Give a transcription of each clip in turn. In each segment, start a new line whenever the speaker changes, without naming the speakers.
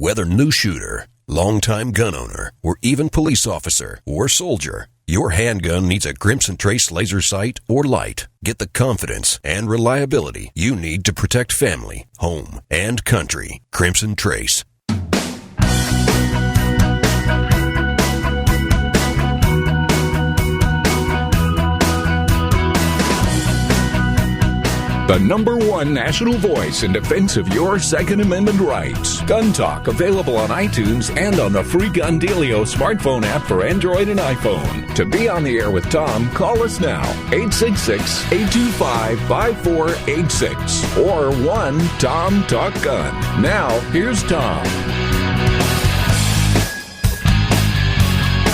Whether new shooter, longtime gun owner, or even police officer or soldier, your handgun needs a Crimson Trace laser sight or light. Get the confidence and reliability you need to protect family, home, and country. Crimson Trace.
The number one national voice in defense of your Second Amendment rights. Gun Talk, available on iTunes and on the free Gun Dealio smartphone app for Android and iPhone. To be on the air with Tom, call us now, 866-825-5486 or 1-TOM-TALK-GUN. Now, here's Tom.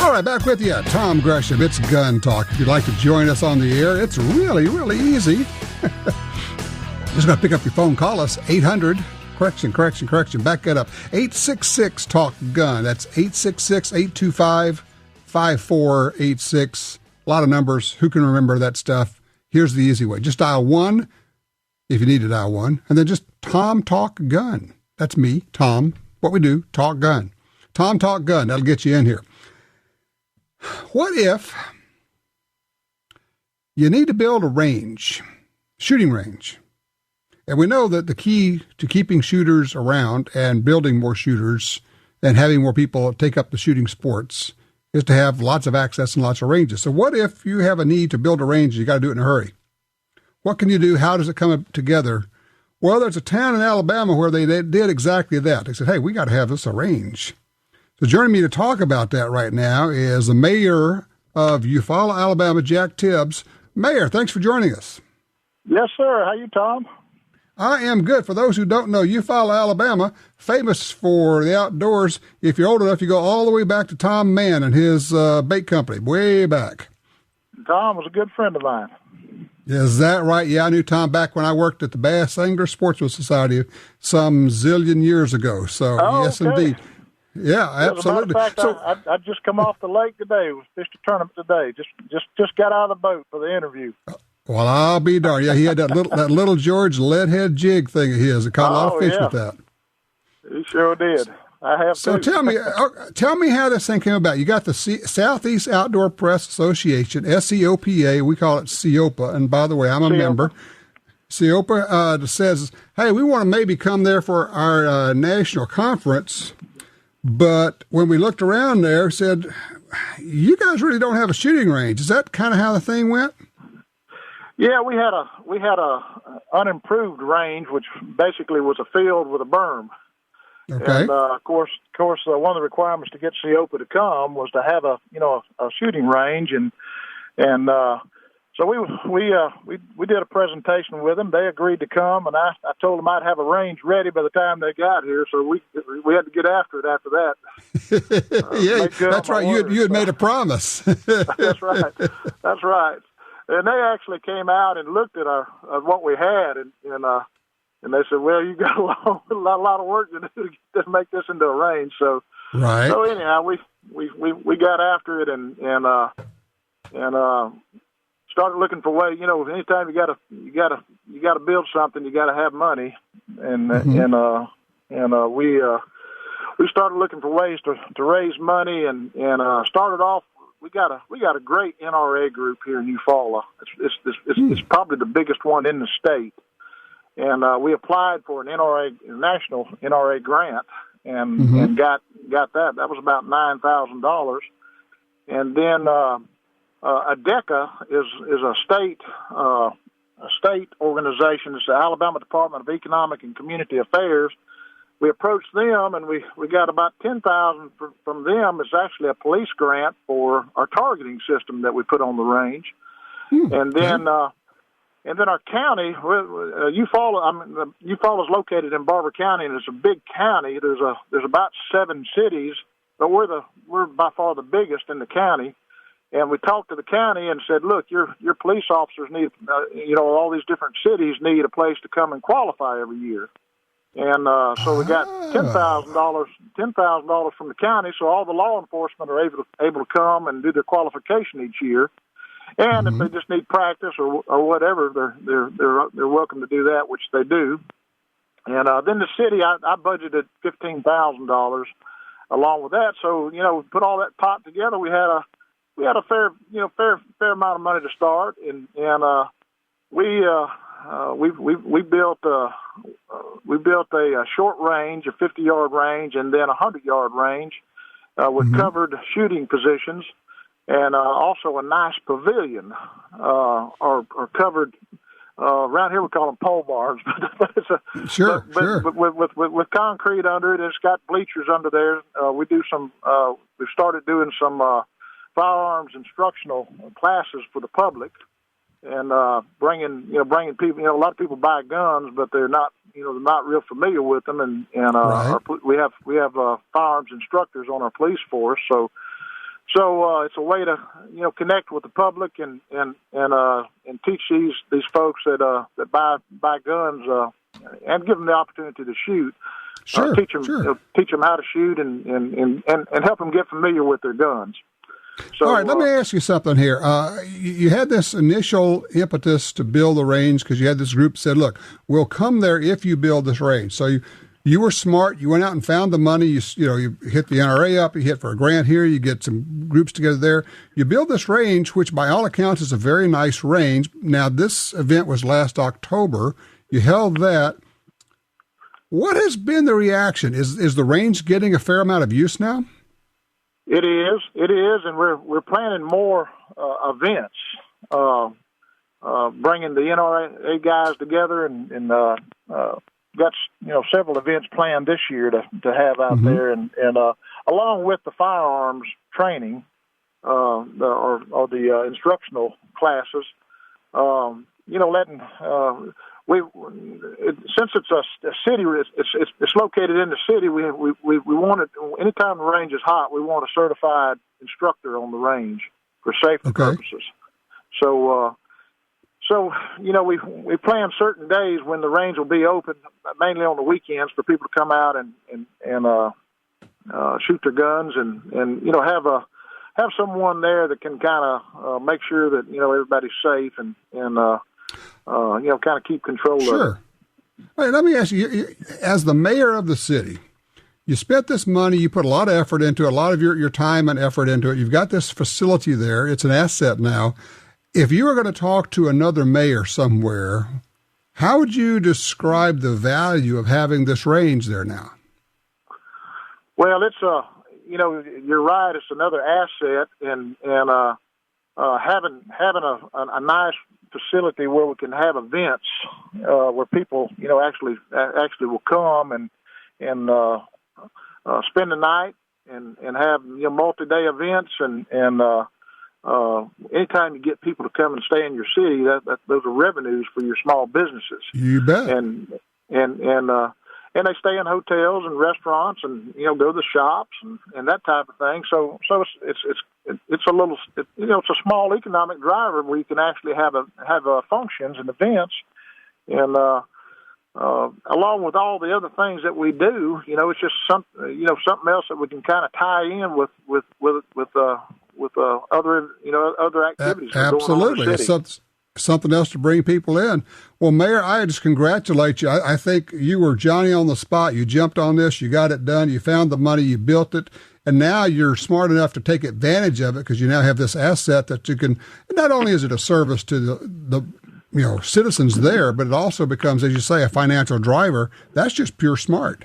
All right, back with you, Tom Gresham. It's Gun Talk. If you'd like to join us on the air, it's really, really easy. Just got to pick up your phone. Call us, 800, correction, back it up, 866-TALK-GUN. That's 866-825-5486. A lot of numbers. Who can remember that stuff? Here's the easy way. Just dial 1 if you need to dial 1, and then just Tom Talk Gun. That's me, Tom. What we do, Talk Gun. Tom Talk Gun. That'll get you in here. What if you need to build a range, shooting range? And we know that the key to keeping shooters around and building more shooters and having more people take up the shooting sports is to have lots of access and lots of ranges. So what if you have a need to build a range and you got to do it in a hurry? What can you do? How does it come together? Well, there's a town in Alabama where they did exactly that. They said, hey, we got to have this a range. So joining me to talk about that right now is the mayor of Eufaula, Alabama, Jack Tibbs. Mayor, thanks for joining us.
Yes, sir. How you, Tom?
I am good. For those who don't know, Eufaula, Alabama, famous for the outdoors. If you're old enough, you go all the way back to Tom Mann and his bait company, way back.
Tom was a good friend of mine.
Is that right? Yeah, I knew Tom back when I worked at the Bass Angler Sportsman Society some zillion years ago. So, yes,
okay.
Indeed. Yeah, absolutely.
As a matter of fact, I just come off the lake today. We fished a tournament today. Just got out of the boat for the interview.
Well, I'll be darned. Yeah, he had that little George leadhead jig thing of his. It caught a lot of fish with that.
He sure did. I have.
So tell me how this thing came about. You got the Southeast Outdoor Press Association, SCOPA. We call it COPA. And by the way, I'm a member. COPA says, hey, we want to maybe come there for our national conference. But when we looked around there, said, you guys really don't have a shooting range. Is that kind of how the thing went?
Yeah, we had a unimproved range, which basically was a field with a berm.
Okay.
And of course, one of the requirements to get COPA to come was to have a shooting range, and so we did a presentation with them. They agreed to come, and I told them I'd have a range ready by the time they got here. So we had to get after it after that.
Yeah, that's right. You had made a promise.
That's right. That's right. And they actually came out and looked at what we had, and they said, "Well, you got a lot of work to do to make this into a range." So,
right.
So anyhow, we got after it and started looking for ways. You know, anytime you gotta build something, you gotta have money, and we started looking for ways to raise money and started off. We got a great NRA group here in Eufaula. It's probably the biggest one in the state, and we applied for an national NRA grant and got that. That was about $9,000, and then ADECA is a state organization. It's the Alabama Department of Economic and Community Affairs. We approached them, and we got about $10,000 from them. It's actually a police grant for our targeting system that we put on the range. And then our county, Eufaula is located in Barber County, and it's a big county. There's about 7 cities, but we're by far the biggest in the county. And we talked to the county and said, look, your police officers need, all these different cities need a place to come and qualify every year. And so we got $10,000 from the county, so all the law enforcement are able to come and do their qualification each year. And if they just need practice or whatever, they're welcome to do that, which they do. And then the city, I budgeted $15,000 along with that. So, we put all that pot together. We had a fair amount of money to start, and we built a short range, a 50-yard range, and then a 100-yard range with covered shooting positions, and also a nice pavilion or covered. Around here we call them pole barns, but it's
sure.
With concrete under it. It's got bleachers under there. We do some. We've started doing some firearms instructional classes for the public, and bringing people. A lot of people buy guns, but they're not real familiar with them, and
right.
we have firearms instructors on our police force, so it's a way to connect with the public and teach these folks that buy guns and give them the opportunity to shoot.
Sure,
teach them how to shoot and help them get familiar with their guns. So,
all right, let me ask you something here. You had this initial impetus to build the range because you had this group that said, "Look, we'll come there if you build this range." So you were smart. You went out and found the money. You hit the NRA up. You hit for a grant here. You get some groups together there. You build this range, which by all accounts is a very nice range. Now, this event was last October. You held that. What has been the reaction? Is the range getting a fair amount of use now?
It is, and we're planning more events, bringing the NRA guys together, and got several events planned this year to have out there, and along with the firearms training or the instructional classes, letting since it's a city, it's located in the city. We wanted, anytime the range is hot, we want a certified instructor on the range for safety purposes. So we plan certain days when the range will be open, mainly on the weekends, for people to come out and shoot their guns and have someone there that can kind of make sure that everybody's safe and kind of keep control of it.
Sure. All right, let me ask you, as the mayor of the city, you spent this money, you put a lot of effort into it, a lot of your time and effort into it. You've got this facility there. It's an asset now. If you were going to talk to another mayor somewhere, how would you describe the value of having this range there now?
Well, it's you're right. It's another asset, and having a nice facility where we can have events where people actually will come and spend the night and have multi-day events and anytime you get people to come and stay in your city, those are revenues for your small businesses.
You bet.
And they stay in hotels and restaurants and go to the shops and that type of thing. So it's a little it's a small economic driver where you can actually have functions and events, and along with all the other things that we do, it's just something else that we can kind of tie in with other activities.
Absolutely, it's something else to bring people in. Well, Mayor, I just congratulate you. I think you were Johnny on the spot. You jumped on this, you got it done, you found the money, you built it, and now you're smart enough to take advantage of it because you now have this asset that you can. Not only is it a service to the citizens there, but it also becomes, as you say, a financial driver. That's just pure smart.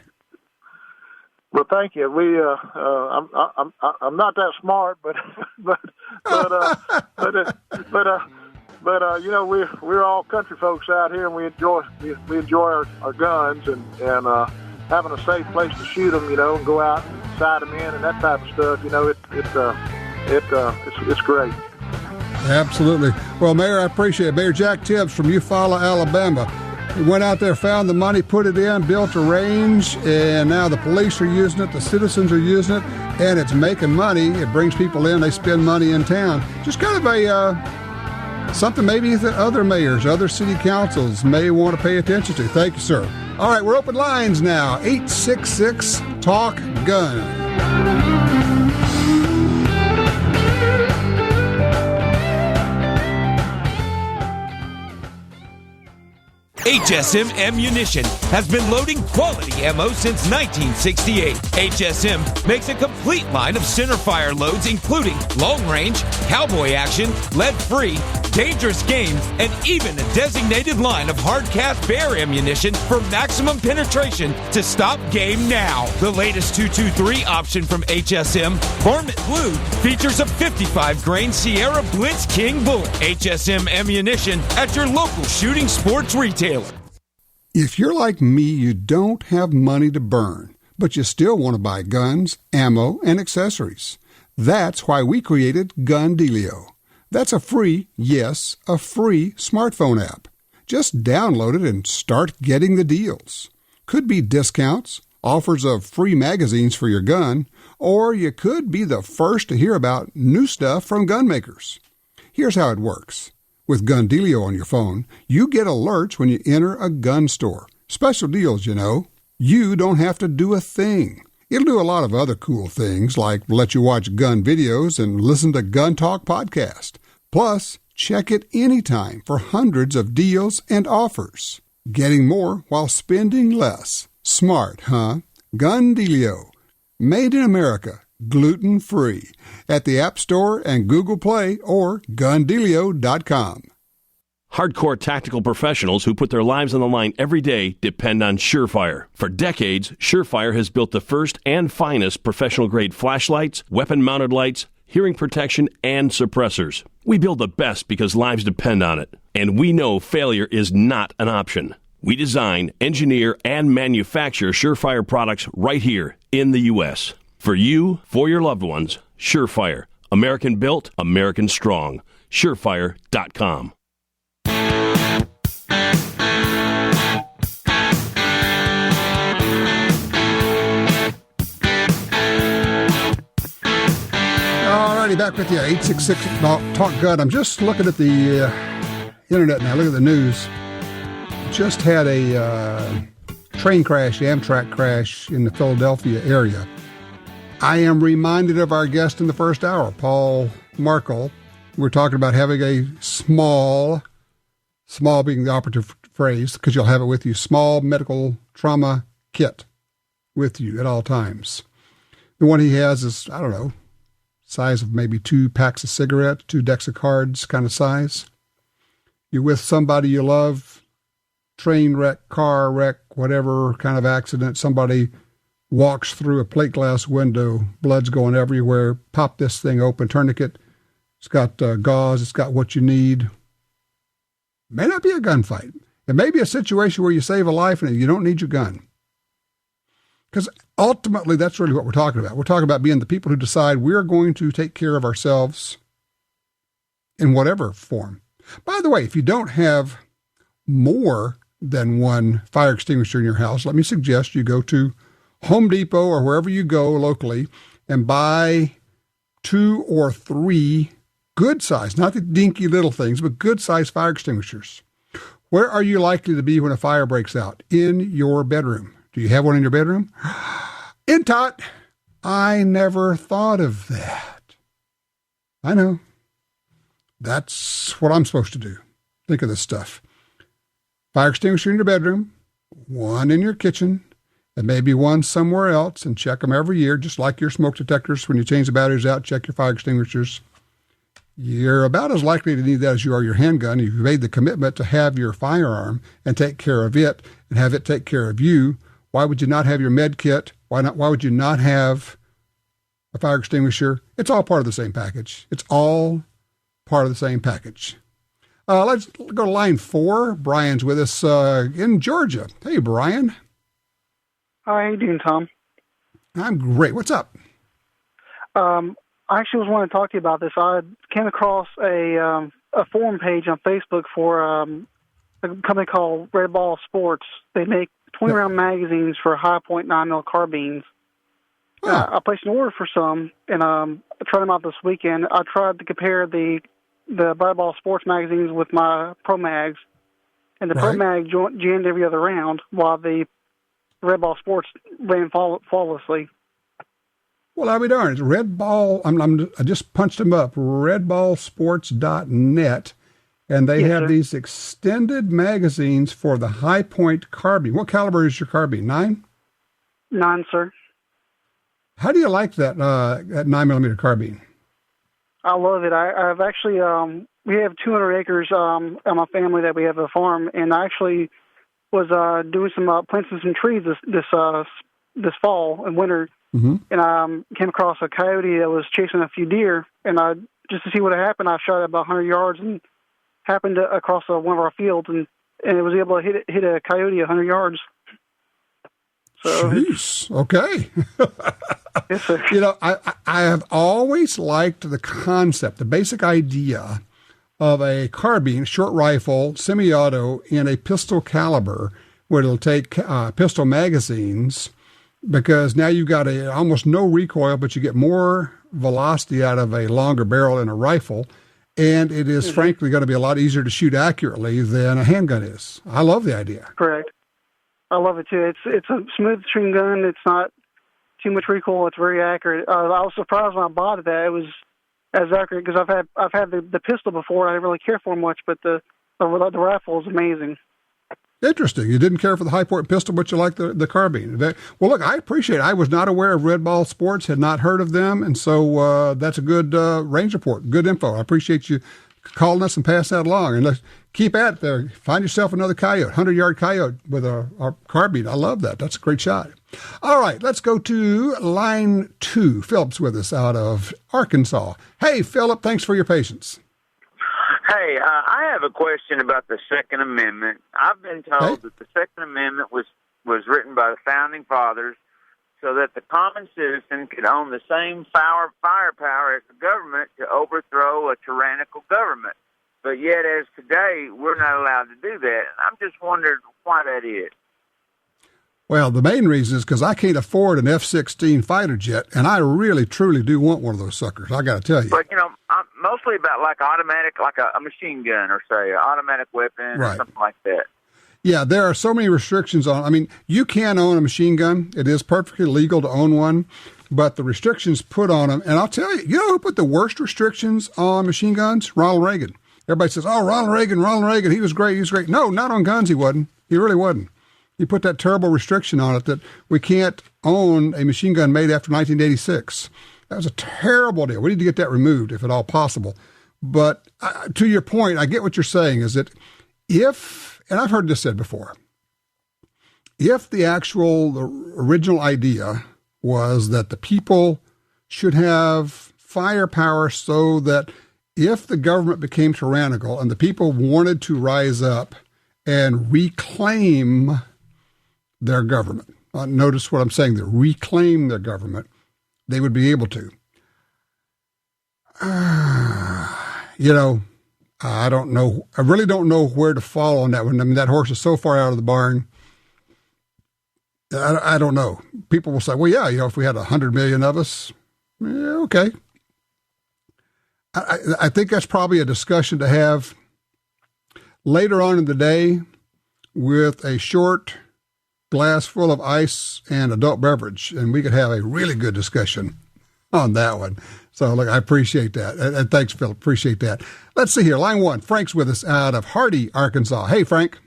Well, thank you. I'm not that smart, but we're all country folks out here, and we enjoy our guns and having a safe place to shoot them, and go out and sight them in and that type of stuff. It's great.
Absolutely. Well, Mayor, I appreciate it. Mayor Jack Tibbs from Eufaula, Alabama. He went out there, found the money, put it in, built a range, and now the police are using it, the citizens are using it, and it's making money. It brings people in, they spend money in town. Just kind of a something maybe that other mayors, other city councils may want to pay attention to. Thank you, sir. All right, we're open lines now. 866-TALK-GUN.
HSM Ammunition has been loading quality ammo since 1968. HSM makes a complete line of centerfire loads, including long range, cowboy action, lead-free, dangerous games, and even a designated line of hard-cast bear ammunition for maximum penetration to stop game now. The latest 223 option from HSM, Varmint Blue, features a 55-grain Sierra Blitz King bullet. HSM Ammunition at your local shooting sports retailer.
If you're like me, you don't have money to burn, but you still want to buy guns, ammo, and accessories. That's why we created Gun Dealio. That's a free, yes, a free smartphone app. Just download it and start getting the deals. Could be discounts, offers of free magazines for your gun, or you could be the first to hear about new stuff from gun makers. Here's how it works. With Gun Dealio on your phone, you get alerts when you enter a gun store. Special deals, you know. You don't have to do a thing. It'll do a lot of other cool things, like let you watch gun videos and listen to Gun Talk podcast. Plus, check it anytime for hundreds of deals and offers. Getting more while spending less. Smart, huh? Gun Dealio. Made in America. Gluten-free. At the App Store and Google Play or GunDealio.com.
Hardcore tactical professionals who put their lives on the line every day depend on Surefire. For decades, Surefire has built the first and finest professional-grade flashlights, weapon-mounted lights, hearing protection, and suppressors. We build the best because lives depend on it. And we know failure is not an option. We design, engineer, and manufacture Surefire products right here in the U.S. For you, for your loved ones, Surefire. American built, American strong. Surefire.com.
Alrighty, back with you, 866 Talk Gun. I'm just looking at the internet now. Look at the news. Just had a train crash, Amtrak crash in the Philadelphia area. I am reminded of our guest in the first hour, Paul Markle. We're talking about having a small being the operative phrase, because you'll have it with you, small medical trauma kit with you at all times. The one he has is, I don't know, size of maybe 2 packs of cigarettes, 2 decks of cards kind of size. You're with somebody you love, train wreck, car wreck, whatever kind of accident, somebody walks through a plate glass window, blood's going everywhere, pop this thing open, tourniquet, it's got gauze, it's got what you need. May not be a gunfight. It may be a situation where you save a life and you don't need your gun. Because ultimately, that's really what we're talking about. We're talking about being the people who decide we're going to take care of ourselves in whatever form. By the way, if you don't have more than one fire extinguisher in your house, let me suggest you go to Home Depot or wherever you go locally and buy 2 or 3 good size, not the dinky little things, but good size fire extinguishers. Where are you likely to be when a fire breaks out? In your bedroom. Do you have one in your bedroom? In tot. I never thought of that. I know. That's what I'm supposed to do. Think of this stuff. Fire extinguisher in your bedroom, one in your kitchen, and maybe one somewhere else, and check them every year, just like your smoke detectors. When you change the batteries out, check your fire extinguishers. You're about as likely to need that as you are your handgun. You've made the commitment to have your firearm and take care of it and have it take care of you. Why would you not have your med kit? Why would you not have a fire extinguisher? It's all part of the same package. It's all part of the same package. Let's go to line 4. Brian's with us in Georgia. Hey, Brian.
How are you doing, Tom?
I'm great. What's up?
I actually was wanting to talk to you about this. I came across a forum page on Facebook for a company called Red Ball Sports. They make 20-round magazines for high-point 9mm carbines. I placed an order for some, and I tried them out this weekend. I tried to compare the Red Ball Sports magazines with my Pro Mags, and the Pro Mag jammed every other round, while the Red Ball Sports ran flawlessly.
Well, I'll be darned. Red Ball, I just punched them up, redballsports.net, and they
Yes,
have
sir.
these extended magazines for the high point carbine. What caliber is your carbine? 9?
9, sir.
How do you like that 9mm carbine?
I love it. I've actually, we have 200 acres in my family that we have a farm, and I actually was doing some planting some trees this fall and winter, and I came across a coyote that was chasing a few deer, and just to see what had happened, I shot it about 100 yards and happened to across one of our fields, and it was able to hit a coyote 100 yards. So,
jeez. Okay.
yes, sir.
You know, I have always liked the concept, the basic idea of a carbine, short rifle, semi-auto in a pistol caliber, where it'll take pistol magazines, because now you've got almost no recoil, but you get more velocity out of a longer barrel in a rifle, and it is frankly going to be a lot easier to shoot accurately than a handgun is. I love the idea.
Correct. I love it too. It's a smooth shooting gun. It's not too much recoil. It's very accurate. I was surprised when I bought it that it was as accurate, because I've had the pistol before. I didn't really care for it much, but the rifle is amazing.
Interesting. You didn't care for the high point pistol, but you like the carbine. Well, look, I appreciate it. I was not aware of Red Ball Sports, had not heard of them, and so that's a good range report, good info. I appreciate you calling us and pass that along. And let's keep at it there. Find yourself another coyote, 100-yard coyote with a carbine. I love that. That's a great shot. All right, let's go to line 2. Philip's with us out of Arkansas. Hey, Philip, thanks for your patience.
Hey, I have a question about the Second Amendment. I've been told that the Second Amendment was written by the Founding Fathers so that the common citizen could own the same firepower as the government to overthrow a tyrannical government. But yet, as today, we're not allowed to do that. And I'm just wondering why that is.
Well, the main reason is because I can't afford an F-16 fighter jet, and I really, truly do want one of those suckers. I got to tell you.
But, I'm mostly about like automatic, like a machine gun or, say, an automatic weapon or something like that.
Yeah, there are so many restrictions on. I mean, you can own a machine gun. It is perfectly legal to own one, but the restrictions put on them. And I'll tell you, you know who put the worst restrictions on machine guns? Ronald Reagan. Everybody says, "Oh, Ronald Reagan, he was great." No, not on guns. He wasn't. He really wasn't. He put that terrible restriction on it that we can't own a machine gun made after 1986. That was a terrible deal. We need to get that removed if at all possible. But to your point, I get what you're saying is that if, and I've heard this said before, if the original idea was that the people should have firepower so that if the government became tyrannical and the people wanted to rise up and reclaim their government, notice what I'm saying, they reclaim their government, they would be able to. I don't know. I really don't know where to fall on that one. I mean, that horse is so far out of the barn. I don't know. People will say, well, yeah, if we had 100 million of us, yeah, okay. I think that's probably a discussion to have later on in the day with a short glass full of ice and adult beverage, and we could have a really good discussion on that one. So, look, I appreciate that. And thanks, Phil. Appreciate that. Let's see here. Line 1. Frank's with us out of Hardy, Arkansas. Hey, Frank.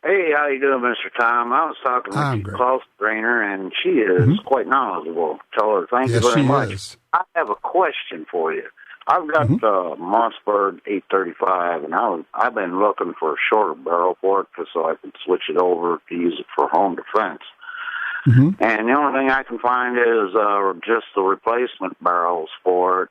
Hey, how you doing, Mr. Tom? I was talking with your close trainer, and she is quite knowledgeable. Tell her thank you very much.
Is.
I have a question for you. I've got Mossberg 835, and I've been looking for a shorter barrel for it so I can switch it over to use it for home defense. And the only thing I can find is just the replacement barrels for it.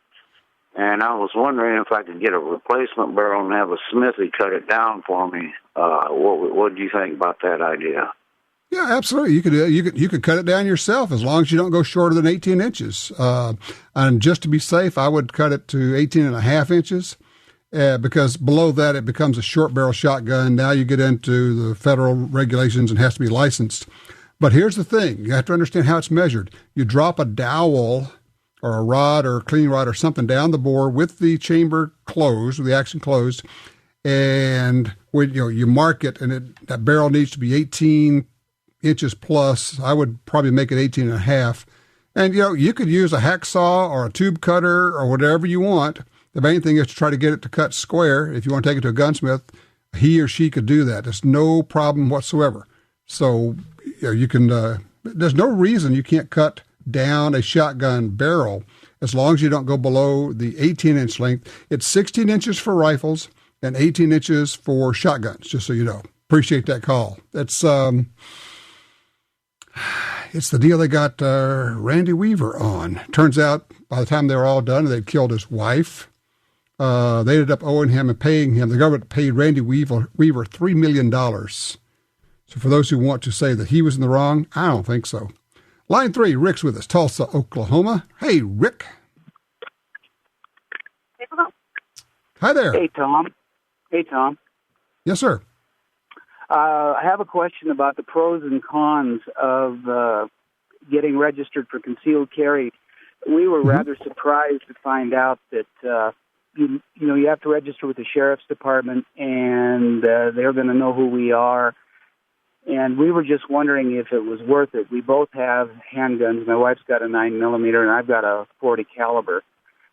And I was wondering if I could get a replacement barrel and have a smithy cut it down for me. What do you think about that idea?
Yeah, absolutely. You could cut it down yourself as long as you don't go shorter than 18 inches. And just to be safe, I would cut it to 18 and a half inches because below that it becomes a short barrel shotgun. Now you get into the federal regulations and has to be licensed. But here's the thing. You have to understand how it's measured. You drop a dowel or a rod or a clean rod or something down the bore with the chamber closed, with the action closed, and when you mark it, and that barrel needs to be 18 inches plus. I would probably make it 18 and a half. And, you could use a hacksaw or a tube cutter or whatever you want The main thing is to try to get it to cut square. If you want to take it to a gunsmith, he or she could do that. There's no problem whatsoever. So you can. There's no reason you can't cut down a shotgun barrel as long as you don't go below the 18-inch length. It's 16 inches for rifles and 18 inches for shotguns, just so you know. Appreciate that call. That's it's the deal they got Randy Weaver on. Turns out by the time they were all done, they'd killed his wife. They ended up owing him and paying him. The government paid Randy Weaver $3 million. So for those who want to say that he was in the wrong, I don't think so. Line 3, Rick's with us, Tulsa, Oklahoma. Hey, Rick. Hi there.
Hey, Tom.
Yes, sir.
I have a question about the pros and cons of getting registered for concealed carry. We were rather surprised to find out that you have to register with the sheriff's department, and they're going to know who we are. And we were just wondering if it was worth it. We both have handguns. My wife's got a 9mm, and I've got a .40 caliber.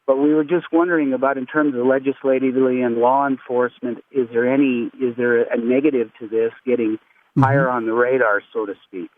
But we were just wondering about, in terms of legislatively and law enforcement, is there a negative to this getting higher on the radar, so to speak?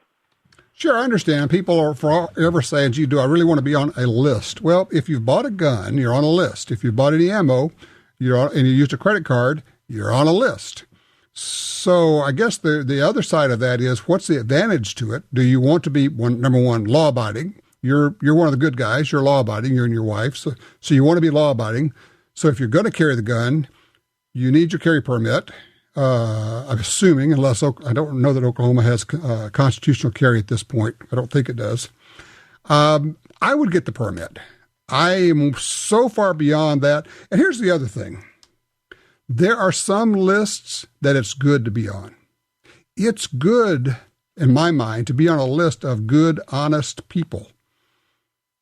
Sure, I understand. People are forever saying, gee, do I really want to be on a list? Well, if you've bought a gun, you're on a list. If you've bought any ammo and you used a credit card, you're on a list. So I guess the other side of that is, what's the advantage to it? Do you want to be, number one, law-abiding? You're one of the good guys. You're law-abiding. You and your wife. So you want to be law-abiding. So if you're going to carry the gun, you need your carry permit. I'm assuming, unless I don't know that Oklahoma has constitutional carry at this point. I don't think it does. I would get the permit. I am so far beyond that. And here's the other thing. There are some lists that it's good to be on. It's good, in my mind, to be on a list of good, honest people.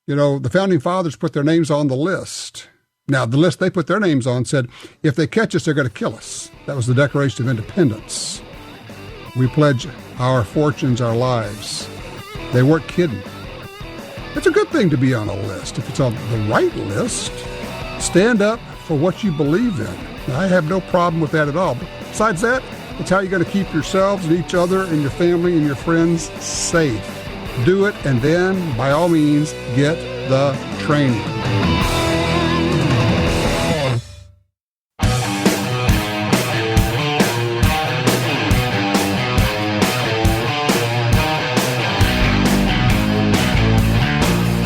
You know, the Founding Fathers put their names on the list. Now, the list they put their names on said, if they catch us, they're going to kill us. That was the Declaration of Independence. We pledge our fortunes, our lives. They weren't kidding. It's a good thing to be on a list. If it's on the right list, stand up for what you believe in. Now, I have no problem with that at all. But besides that, it's how you're going to keep yourselves and each other and your family and your friends safe. Do it, and then, by all means, get the training.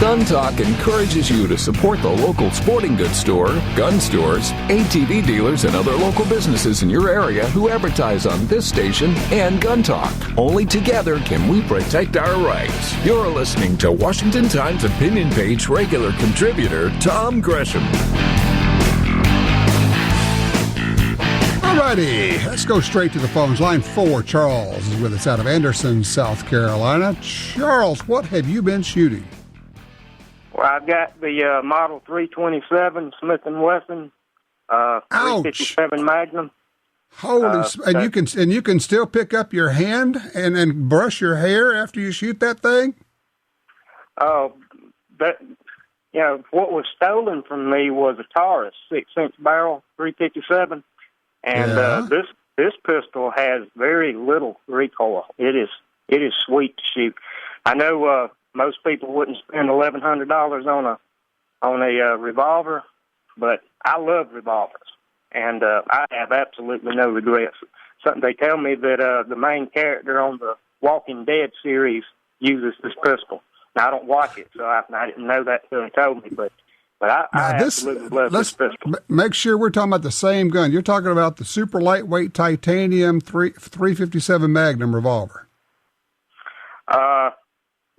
Gun Talk encourages you to support the local sporting goods store, gun stores, ATV dealers, and other local businesses in your area who advertise on this station and Gun Talk. Only together can we protect our rights. You're listening to Washington Times opinion page regular contributor Tom Gresham.
Alrighty, let's go straight to the phones. Line 4, Charles is with us out of Anderson, South Carolina. Charles, what have you been shooting?
Well, I've got the Model 327 Smith & Wesson 357 Magnum.
Holy! And you can still pick up your hand and brush your hair after you shoot that thing.
Oh, what was stolen from me was a Taurus 6-inch barrel 357, and this pistol has very little recoil. It is sweet to shoot. I know. Most people wouldn't spend $1,100 on a revolver, but I love revolvers, and I have absolutely no regrets. Something they tell me that the main character on the Walking Dead series uses this pistol. Now, I don't watch it, so I didn't know that until they told me, but I absolutely love this pistol.
Make sure we're talking about the same gun. You're talking about the super lightweight titanium 357 Magnum revolver.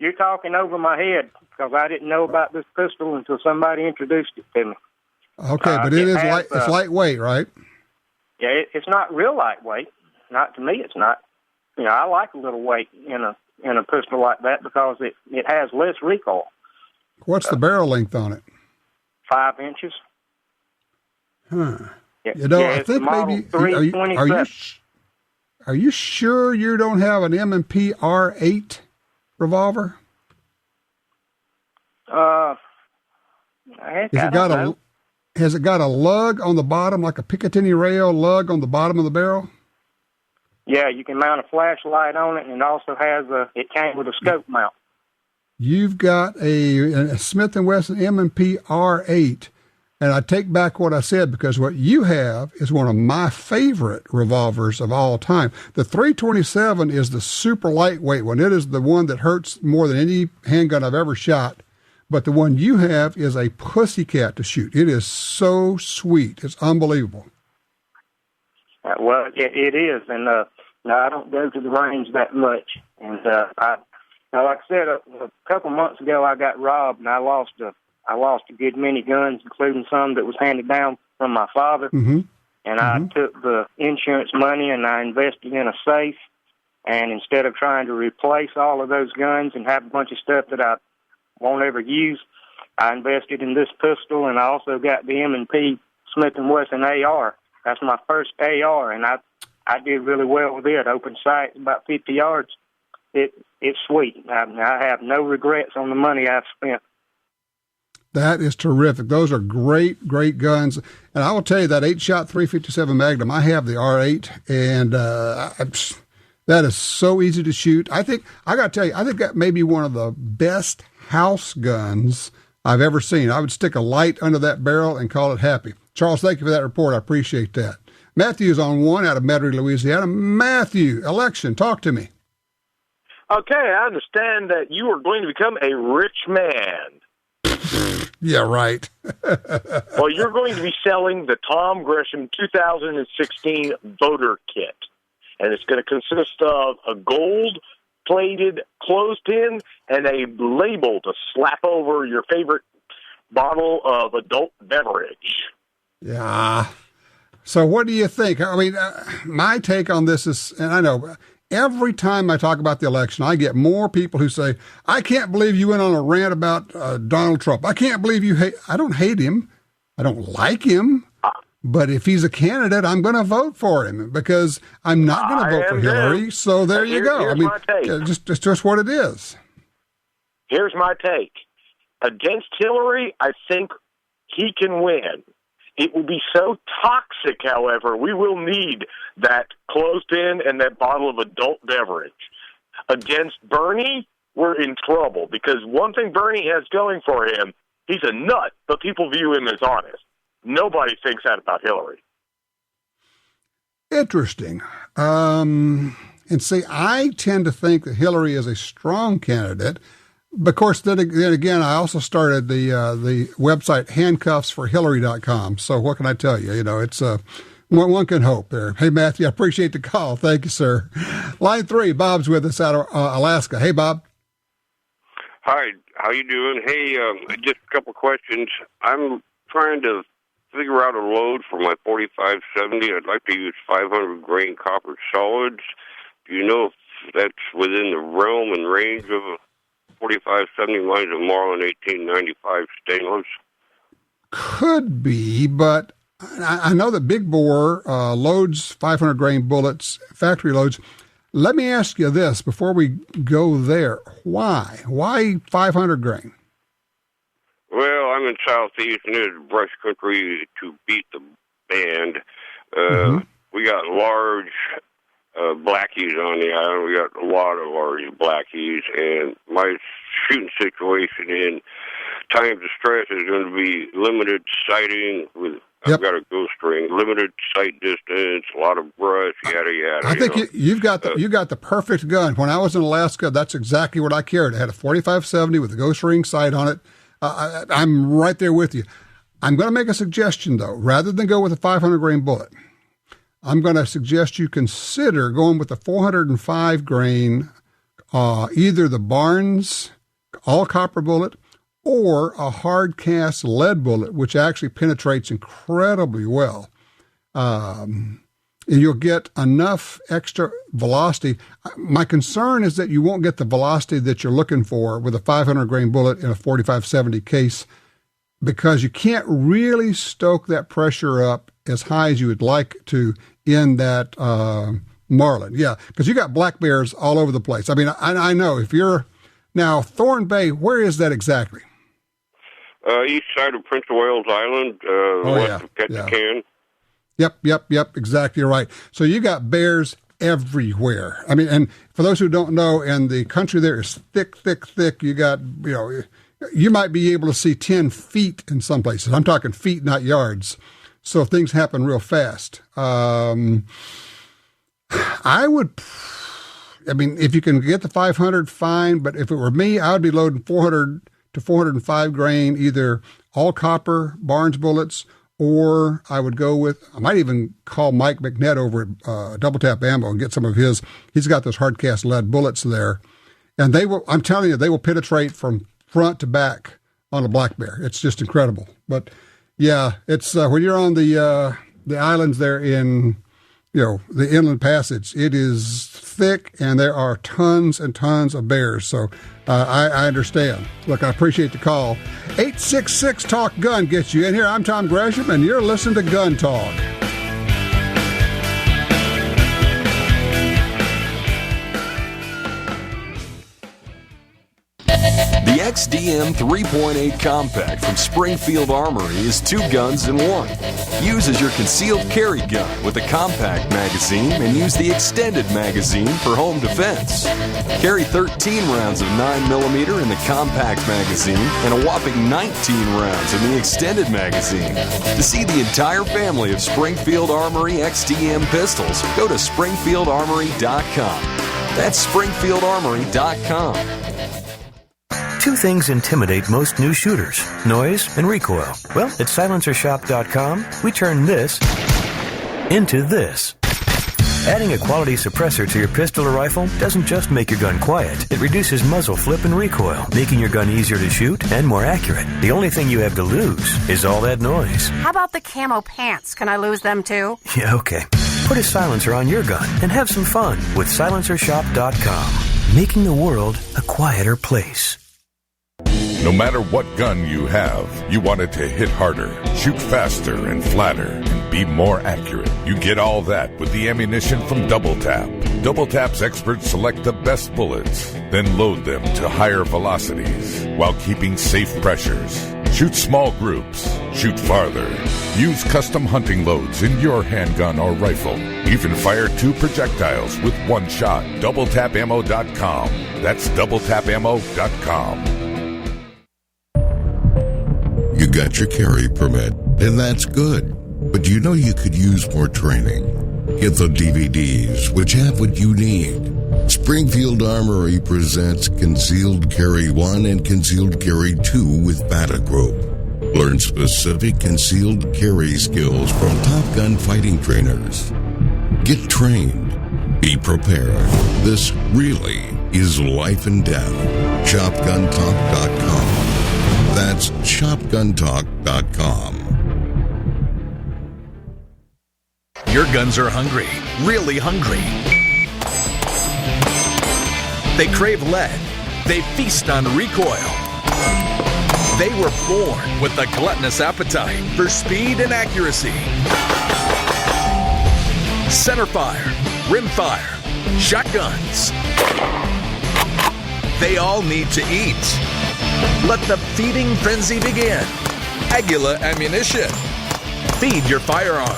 You're talking over my head, because I didn't know about this pistol until somebody introduced it to me.
Okay, but it's lightweight, right?
Yeah, it's not real lightweight. Not to me, it's not. You know, I like a little weight in a pistol like that because it has less recoil.
What's the barrel length on it?
5 inches.
Huh. Yeah, I think maybe. Are you sure you don't have an M&P R8 revolver? Has has it got a lug on the bottom, like a Picatinny rail lug on the bottom of the barrel?
Yeah, you can mount a flashlight on it, and it also has it came with a scope mount.
You've got a Smith & Wesson M&P R8, and I take back what I said, because what you have is one of my favorite revolvers of all time. The 327 is the super lightweight one. It is the one that hurts more than any handgun I've ever shot. But the one you have is a pussycat to shoot. It is so sweet. It's unbelievable.
Well, it is, and no, I don't go to the range that much. And now, like I said, a couple months ago, I got robbed, and I lost a good many guns, including some that was handed down from my father.
Mm-hmm.
And I took the insurance money and I invested in a safe. And instead of trying to replace all of those guns and have a bunch of stuff that I won't ever use, I invested in this pistol, and I also got the M&P Smith & Wesson AR. That's my first AR, and I did really well with it. Open sight, about 50 yards. It's sweet. I have no regrets on the money I've spent.
That is terrific. Those are great, great guns. And I will tell you that 8-shot 357 Magnum, I have the R8, and that is so easy to shoot. I think that may be one of the best house guns I've ever seen. I would stick a light under that barrel and call it happy. Charles, thank you for that report. I appreciate that. Matthew's on one out of Metairie, Louisiana. Matthew, election, talk to me.
Okay, I understand that you are going to become a rich man.
Yeah, right.
Well, you're going to be selling the Tom Gresham 2016 voter kit, and it's going to consist of a gold-plated clothespin and a label to slap over your favorite bottle of adult beverage.
Yeah. So what do you think? I mean, my take on this is, and I know every time I talk about the election, I get more people who say, I can't believe you went on a rant about Donald Trump. I can't believe you hate. I don't hate him. I don't like him. But if he's a candidate, I'm going to vote for him because I'm not going to vote for Hillary. So there you go. I mean, just what it is.
Here's my take. Against Hillary, I think he can win. It will be so toxic, however, we will need that clothespin and that bottle of adult beverage. Against Bernie, we're in trouble because one thing Bernie has going for him, he's a nut, but people view him as honest. Nobody thinks that about Hillary.
Interesting. And see, I tend to think that Hillary is a strong candidate. Of course, then again, I also started the website handcuffsforhillary.com. So what can I tell you? You know, it's one can hope there. Hey, Matthew, I appreciate the call. Thank you, sir. Line 3, Bob's with us out of Alaska. Hey, Bob.
Hi, how you doing? Hey, just a couple questions. I'm trying to figure out a load for my 4570. I'd like to use 500 grain copper solids. Do you know if that's within the realm and range of a 4570? Mine's a Marlin 1895 stainless.
Could be, but I know that Big Bore loads 500 grain bullets, factory loads. Let me ask you this before we go there. Why? Why 500 grain?
Well, I'm in Southeast, and it's brush country to beat the band. We got large blackies on the island. We got a lot of large blackies, and my shooting situation in times of stress is going to be limited sighting with. I've got a ghost ring, limited sight distance, a lot of brush, yada yada.
I think you've got the perfect gun. When I was in Alaska, that's exactly what I carried. I had a 4570 with a ghost ring sight on it. I'm right there with you. I'm going to make a suggestion though. Rather than go with a 500 grain bullet, I'm going to suggest you consider going with the 405 grain, either the Barnes all copper bullet or a hard cast lead bullet, which actually penetrates incredibly well. And you'll get enough extra velocity. My concern is that you won't get the velocity that you're looking for with a 500 grain bullet in a 4570 case, because you can't really stoke that pressure up as high as you would like to in that Marlin. Yeah, because you got black bears all over the place. I mean, I know if you're now Thorn Bay, where is that exactly?
East side of Prince of Wales Island, west of Ketchikan.
Yep, exactly right. So you got bears everywhere. I mean, and for those who don't know, and the country there is thick. You got, you might be able to see 10 feet in some places. I'm talking feet, not yards. So things happen real fast. If you can get the 500, fine. But if it were me, I would be loading 400 to 405 grain, either all copper Barnes bullets, or I might even call Mike McNett over at Double Tap Ammo and get some of his. He's got those hard cast lead bullets there. And I'm telling you, they will penetrate from front to back on a black bear. It's just incredible. But yeah, it's when you're on the islands there in, the Inland Passage, it is thick and there are tons and tons of bears. So I understand. Look, I appreciate the call. 866 Talk Gun gets you in here. I'm Tom Gresham, and you're listening to Gun Talk.
The XDM 3.8 Compact from Springfield Armory is 2 guns in 1. Use as your concealed carry gun with a compact magazine and use the extended magazine for home defense. Carry 13 rounds of 9mm in the compact magazine and a whopping 19 rounds in the extended magazine. To see the entire family of Springfield Armory XDM pistols, go to SpringfieldArmory.com. That's SpringfieldArmory.com.
2 things intimidate most new shooters: noise and recoil. Well, at SilencerShop.com, we turn this into this. Adding a quality suppressor to your pistol or rifle doesn't just make your gun quiet. It reduces muzzle flip and recoil, making your gun easier to shoot and more accurate. The only thing you have to lose is all that noise.
How about the camo pants? Can I lose them too?
Yeah, okay. Put a silencer on your gun and have some fun with SilencerShop.com, making the world a quieter place.
No matter what gun you have, you want it to hit harder, shoot faster and flatter, and be more accurate. You get all that with the ammunition from Double Tap. Double Tap's experts select the best bullets, then load them to higher velocities while keeping safe pressures. Shoot small groups. Shoot farther. Use custom hunting loads in your handgun or rifle. Even fire 2 projectiles with 1 shot. DoubleTapAmmo.com. That's DoubleTapAmmo.com.
You got your carry permit, and that's good. But you know you could use more training. Get the DVDs, which have what you need. Springfield Armory presents Concealed Carry 1 and Concealed Carry 2 with Bata Group. Learn specific concealed carry skills from Top Gun fighting trainers. Get trained. Be prepared. This really is life and death. ShopGunTalk.com. That's ShopGunTalk.com.
Your guns are hungry, really hungry. They crave lead. They feast on recoil. They were born with a gluttonous appetite for speed and accuracy. Centerfire, rimfire, shotguns. They all need to eat. Let the feeding frenzy begin. Aguila Ammunition. Feed your firearm.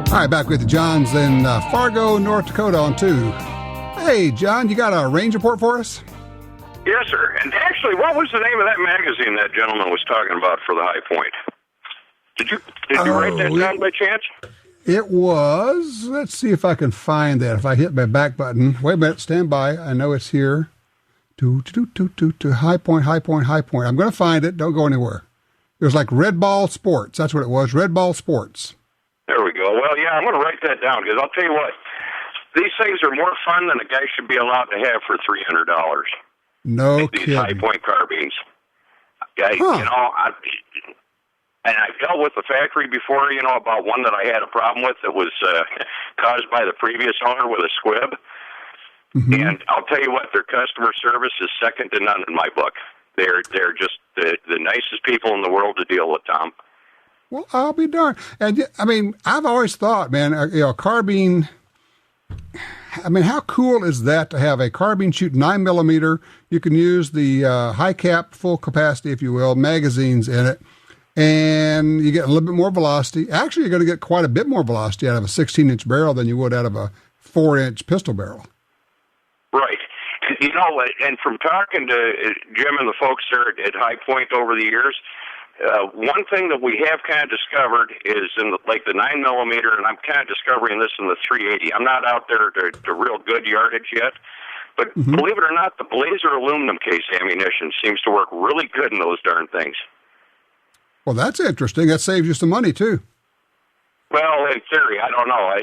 All right, back with John's in Fargo, North Dakota on 2. Hey, John, you got a range report for us?
Yes, sir. And actually, what was the name of that magazine that gentleman was talking about for the High Point? Did you write that down by chance?
It was. Let's see if I can find that. If I hit my back button. Wait a minute. Stand by. I know it's here. To High Point. I'm going to find it. Don't go anywhere. It was like Red Ball Sports. That's what it was. Red Ball Sports.
There we go. Well, yeah, I'm going to write that down because I'll tell you what. These things are more fun than a guy should be allowed to have for $300.
No
these
kidding.
High Point carbines. Okay, and I dealt with the factory before, about one that I had a problem with that was caused by the previous owner with a squib. Mm-hmm. And I'll tell you what, their customer service is second to none in my book. They're just the nicest people in the world to deal with, Tom.
Well, I'll be darned. And I mean, I've always thought, man, carbine. I mean, how cool is that to have a carbine shoot 9mm? You can use the high cap, full capacity, if you will, magazines in it, and you get a little bit more velocity. Actually, you're going to get quite a bit more velocity out of a 16-inch barrel than you would out of a 4-inch pistol barrel.
Right. And from talking to Jim and the folks there at High Point over the years, one thing that we have kind of discovered is in the 9mm, and I'm kind of discovering this in the 380. I'm not out there to real good yardage yet, but believe it or not, the Blazer aluminum case ammunition seems to work really good in those darn things.
Well, that's interesting. That saves you some money too.
Well, in theory, I don't know.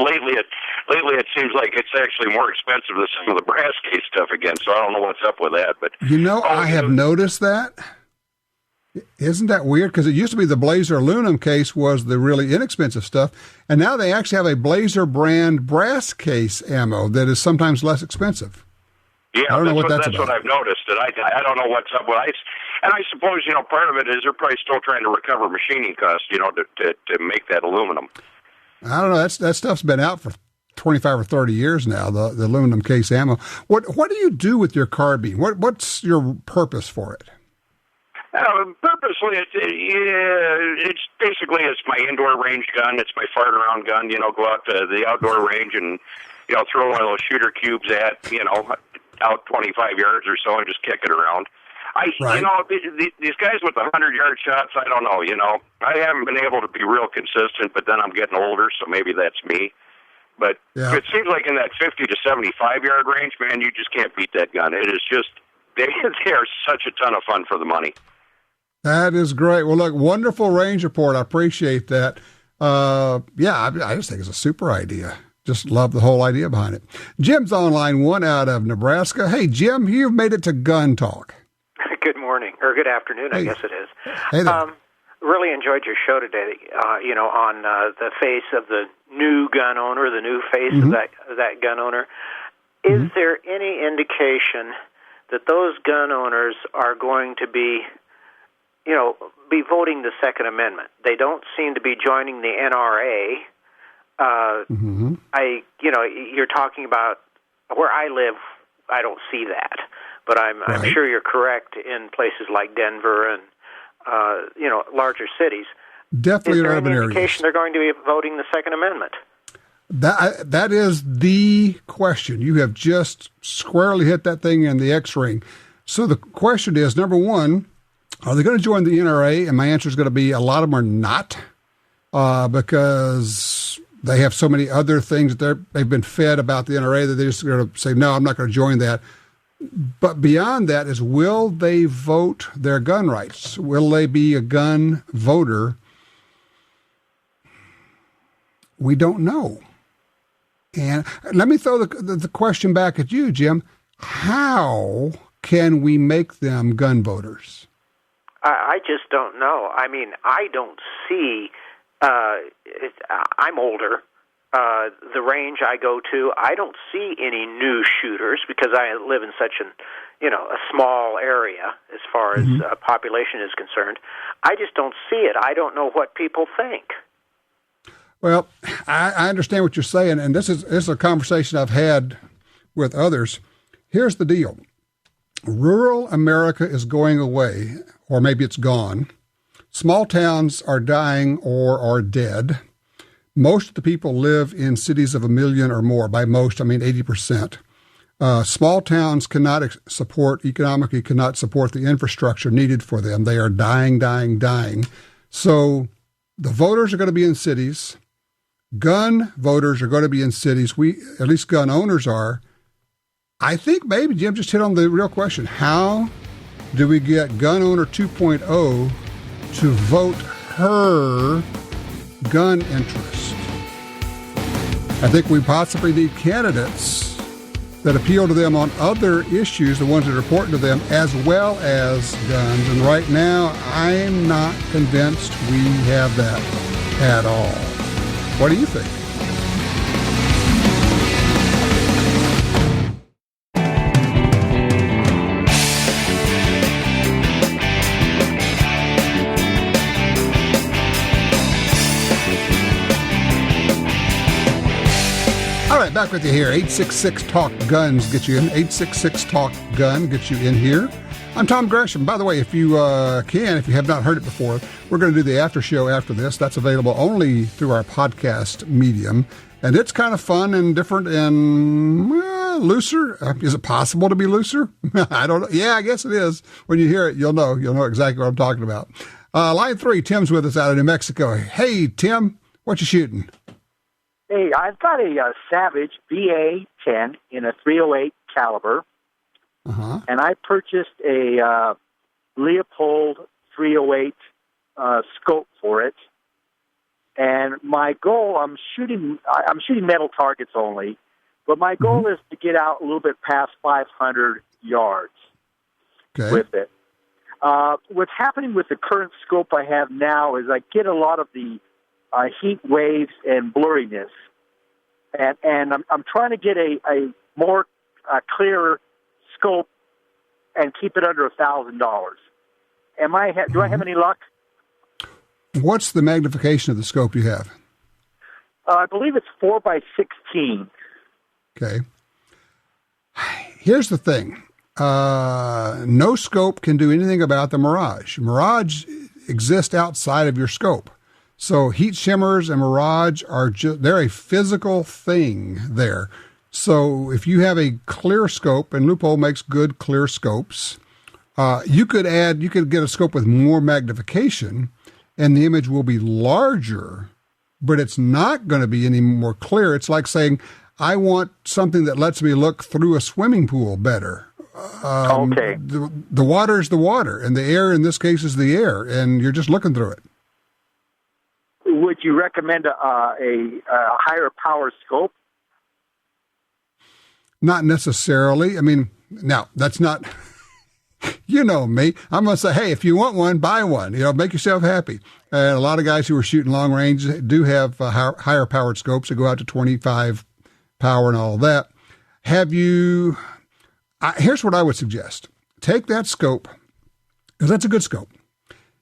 Lately it seems like it's actually more expensive than some of the brass case stuff again. So I don't know what's up with that. But
I have noticed that. Isn't that weird? Because it used to be the Blazer aluminum case was the really inexpensive stuff, and now they actually have a Blazer brand brass case ammo that is sometimes less expensive.
Yeah,
I don't know
that's
about.
what I've noticed. And I don't know what's up with it. And I suppose part of it is they're probably still trying to recover machining costs, to make that aluminum.
I don't know. That stuff's been out for 25 or 30 years now. The aluminum case ammo. What do you do with your carbine? What's your purpose for it?
Purposely, it's basically my indoor range gun. It's my fart around gun. Go out to the outdoor range and throw one of those shooter cubes at out 25 yards or so and just kick it around. These guys with the 100-yard shots, I don't know. I haven't been able to be real consistent, but then I'm getting older, so maybe that's me. But it seems like in that 50 to 75-yard range, man, you just can't beat that gun. It is just they are such a ton of fun for the money.
That is great. Well, look, wonderful range report. I appreciate that. I just think it's a super idea. Just love the whole idea behind it. Jim's on line 1 out of Nebraska. Hey, Jim, you've made it to Gun Talk.
Good morning, or good afternoon, I guess it is.
Hey there.
Really enjoyed your show today, on the face of the new gun owner, the new face of that gun owner. Is there any indication that those gun owners are going to be voting the Second Amendment? They don't seem to be joining the NRA. You're talking about where I live. I don't see that, but I'm sure you're correct in places like Denver and larger cities.
Definitely in urban areas.
Is there any indication they're going to be voting the Second Amendment?
That is the question. You have just squarely hit that thing in the X-ring. So the question is, number one, are they going to join the NRA? And my answer is going to be a lot of them are not, because they have so many other things that they've been fed about the NRA that they're just going to say, no, I'm not going to join that. But beyond that is, will they vote their gun rights? Will they be a gun voter? We don't know. And let me throw the question back at you, Jim. How can we make them gun voters?
I just don't know. I mean, I don't see. I'm older. The range I go to, I don't see any new shooters because I live in such a small area as far as population is concerned. I just don't see it. I don't know what people think.
Well, I understand what you're saying, and this is a conversation I've had with others. Here's the deal. Rural America is going away, or maybe it's gone. Small towns are dying or are dead. Most of the people live in cities of 1 million or more. By most, I mean 80%. Small towns economically cannot support the infrastructure needed for them. They are dying. So the voters are going to be in cities. Gun voters are going to be in cities. At least gun owners are. I think maybe Jim just hit on the real question. How do we get gun owner 2.0 to vote her gun interest? I think we possibly need candidates that appeal to them on other issues, the ones that are important to them, as well as guns. And right now, I'm not convinced we have that at all. What do you think? right, back with you here. 866-TALK-GUNS gets you in. 866-TALK-GUN gets you in here. I'm Tom Gresham. By the way, if you if you have not heard it before, we're going to do the after show after this. That's available only through our podcast medium. And it's kind of fun and different and looser. Is it possible to be looser? I don't know. Yeah, I guess it is. When you hear it, you'll know exactly what I'm talking about. Line 3, Tim's with us out of New Mexico. Hey, Tim, what you shooting?
Hey, I've got a Savage BA-10 in a .308 caliber. And I purchased a Leopold .308 scope for it. And my goal, I'm shooting metal targets only, but my goal is to get out a little bit past 500 yards with it. What's happening with the current scope I have now is I get a lot of the heat waves and blurriness, and I'm trying to get a more clearer scope and keep it under $1,000. Do I have any luck?
What's the magnification of the scope you have?
I believe it's 4x16.
Okay. Here's the thing. No scope can do anything about the mirage. Mirage exists outside of your scope. So heat shimmers and mirage they're a physical thing there. So if you have a clear scope, and Leupold makes good clear scopes, you could get a scope with more magnification, and the image will be larger, but it's not going to be any more clear. It's like saying, I want something that lets me look through a swimming pool better.
Okay.
The water is the water, and the air in this case is the air, and you're just looking through it.
Would you recommend a higher power scope?
Not necessarily. I mean, now, that's not, you know me. I'm going to say, hey, if you want one, buy one. Make yourself happy. And a lot of guys who are shooting long range do have higher powered scopes that go out to 25 power and all of that. Here's what I would suggest. Take that scope, because that's a good scope.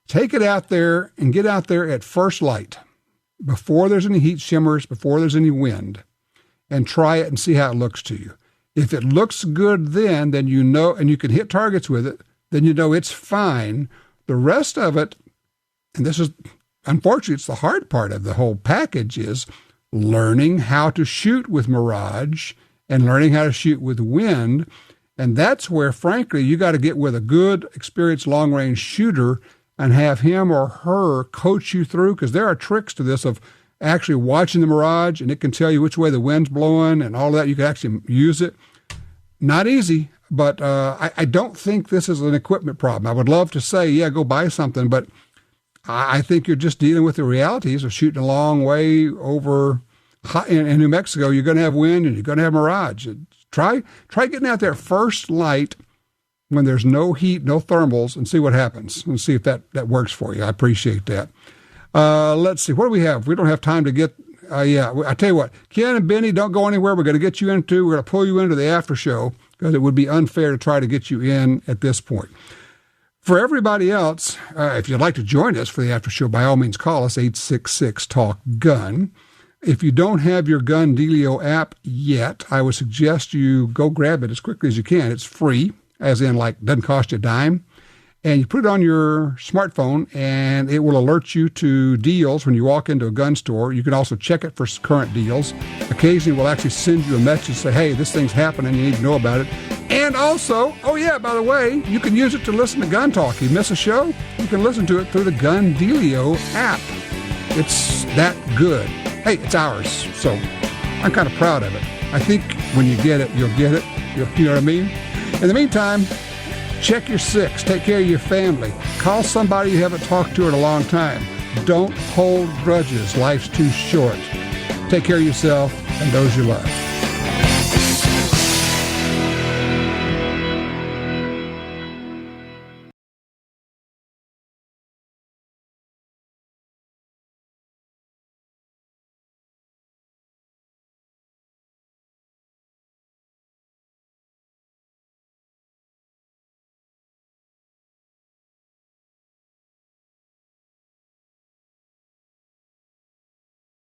Take it out there and get out there at first light, before there's any heat shimmers, before there's any wind, and try it and see how it looks to you. If it looks good then you know, and you can hit targets with it, then you know it's fine. The rest of it, and this is, unfortunately, it's the hard part of the whole package, is learning how to shoot with mirage and learning how to shoot with wind. And that's where, frankly, you got to get with a good, experienced long-range shooter and have him or her coach you through, because there are tricks to this of actually watching the mirage, and it can tell you which way the wind's blowing and all that. You can actually use it. Not easy, but I don't think this is an equipment problem. I would love to say, yeah, go buy something, but I think you're just dealing with the realities of shooting a long way over in New Mexico. You're going to have wind and you're going to have mirage. Try getting out there first light when there's no heat, no thermals, and see what happens, and see if that works for you. I appreciate that. Let's see. What do we have? We don't have time to get, I tell you what, Ken and Benny, don't go anywhere. We're going to get you we're going to pull you into the after show, because it would be unfair to try to get you in at this point. For everybody else, if you'd like to join us for the after show, by all means, call us, 866-TALK-GUN. If you don't have your Gun Dealio app yet, I would suggest you go grab it as quickly as you can. It's free, as in, doesn't cost you a dime. And you put it on your smartphone, and it will alert you to deals when you walk into a gun store. You can also check it for current deals. Occasionally, we'll actually send you a message, say, hey, this thing's happening, you need to know about it. And also, by the way, you can use it to listen to Gun Talk. You miss a show, you can listen to it through the Gun Dealio app. It's that good. Hey, it's ours, so I'm kind of proud of it. I think when you get it, you'll get it. You know what I mean? In the meantime, check your six. Take care of your family. Call somebody you haven't talked to in a long time. Don't hold grudges. Life's too short. Take care of yourself and those you love.